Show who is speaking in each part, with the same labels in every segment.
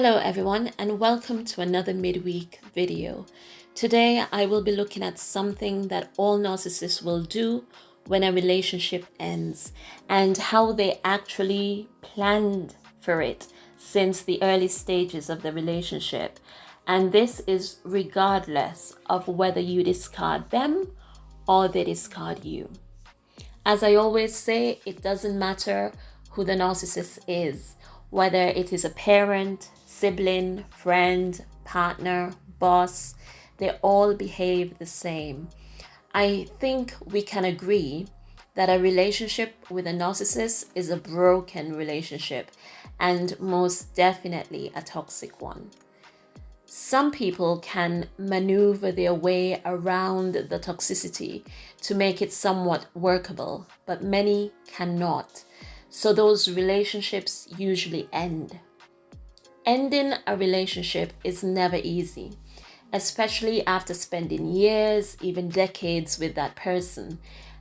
Speaker 1: Hello everyone and welcome to another midweek video. Today I will be looking at something that all narcissists will do when a relationship ends and how they actually planned for it since the early stages of the relationship. And this is regardless of whether you discard them or they discard you. As I always say, it doesn't matter who the narcissist is, whether it is a parent, sibling, friend, partner, boss, they all behave the same. I think we can agree that a relationship with a narcissist is a broken relationship and most definitely a toxic one. Some people can maneuver their way around the toxicity to make it somewhat workable, but many cannot. So those relationships usually end. Ending a relationship is never easy, especially after spending years, even decades with that person.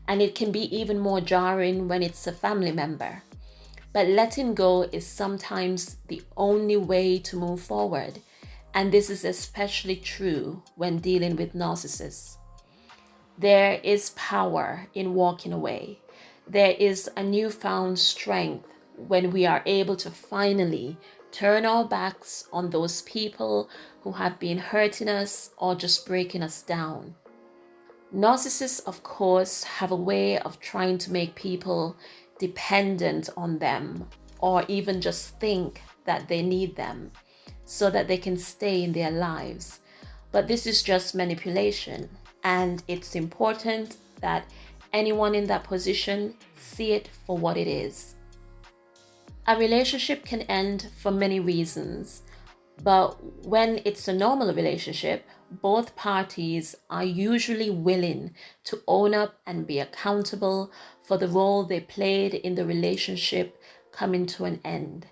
Speaker 1: And it can be even more jarring when it's a family member. But letting go is sometimes the only way to move forward. And this is especially true when dealing with narcissists. There is power in walking away. There is a newfound strength when we are able to finally turn our backs on those people who have been hurting us or just breaking us down. Narcissists, of course, have a way of trying to make people dependent on them or even just think that they need them so that they can stay in their lives. But this is just manipulation, and it's important that anyone in that position see it for what it is. A relationship can end for many reasons, but when it's a normal relationship, both parties are usually willing to own up and be accountable for the role they played in the relationship coming to an end.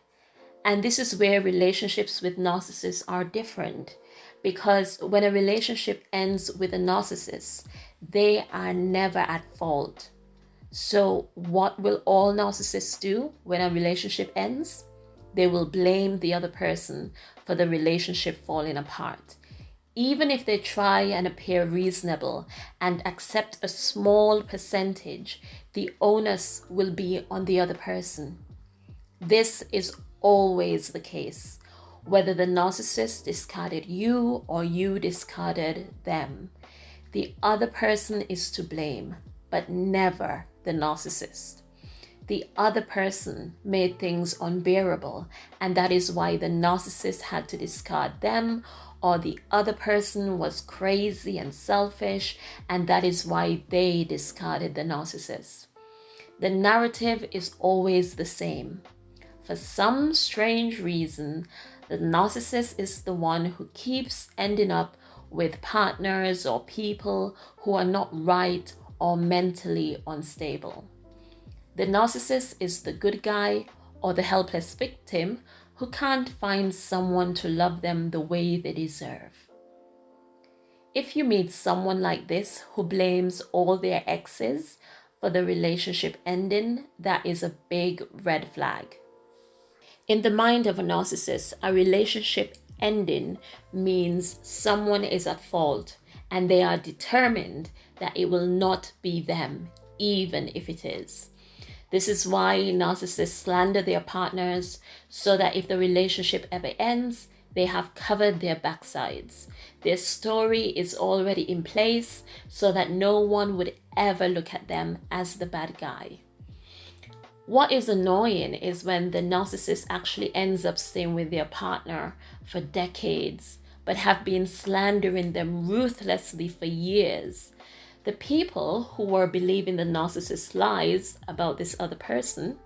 Speaker 1: And this is where relationships with narcissists are different, because when a relationship ends with a narcissist, they are never at fault. So what will all narcissists do when a relationship ends? They will blame the other person for the relationship falling apart. Even if they try and appear reasonable and accept a small percentage, the onus will be on the other person. This is always the case, whether the narcissist discarded you or you discarded them. The other person is to blame, but never the narcissist. The other person made things unbearable, and that is why the narcissist had to discard them, or the other person was crazy and selfish, and that is why they discarded the narcissist. The narrative is always the same. For some strange reason, the narcissist is the one who keeps ending up with partners or people who are not right or mentally unstable. The narcissist is the good guy or the helpless victim who can't find someone to love them the way they deserve. If you meet someone like this who blames all their exes for the relationship ending, that is a big red flag. In the mind of a narcissist, a relationship ending means someone is at fault and they are determined that it will not be them, even if it is. This is why narcissists slander their partners so that if the relationship ever ends, they have covered their backsides. Their story is already in place so that no one would ever look at them as the bad guy. What is annoying is when the narcissist actually ends up staying with their partner for decades, but have been slandering them ruthlessly for years. The people who were believing the narcissist's lies about this other person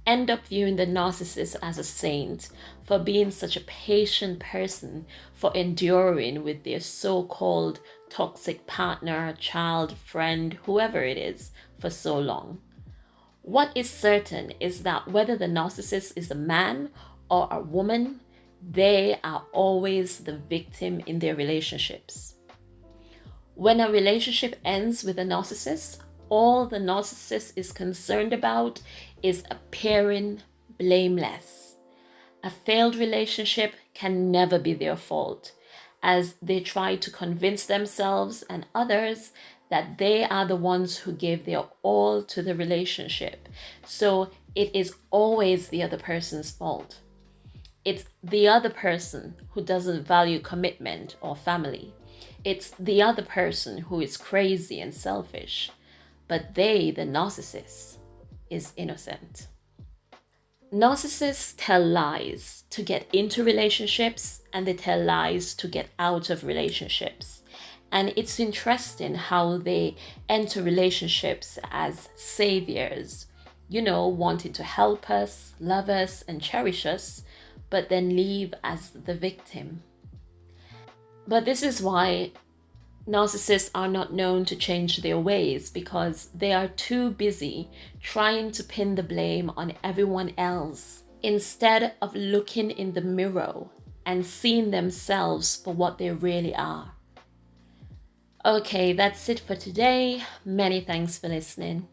Speaker 1: end up viewing the narcissist as a saint for being such a patient person, for enduring with their so-called toxic partner, child, friend, whoever it is, for so long. What is certain is that whether the narcissist is a man or a woman, they are always the victim in their relationships. When a relationship ends with a narcissist, all the narcissist is concerned about is appearing blameless. A failed relationship can never be their fault, as they try to convince themselves and others that they are the ones who gave their all to the relationship. So it is always the other person's fault. It's the other person who doesn't value commitment or family. It's the other person who is crazy and selfish. But they, the narcissist, is innocent. Narcissists tell lies to get into relationships, and they tell lies to get out of relationships. And it's interesting how they enter relationships as saviors, wanting to help us, love us, and cherish us, but then leave as the victim. But this is why narcissists are not known to change their ways, because they are too busy trying to pin the blame on everyone else instead of looking in the mirror and seeing themselves for what they really are. Okay, that's it for today. Many thanks for listening.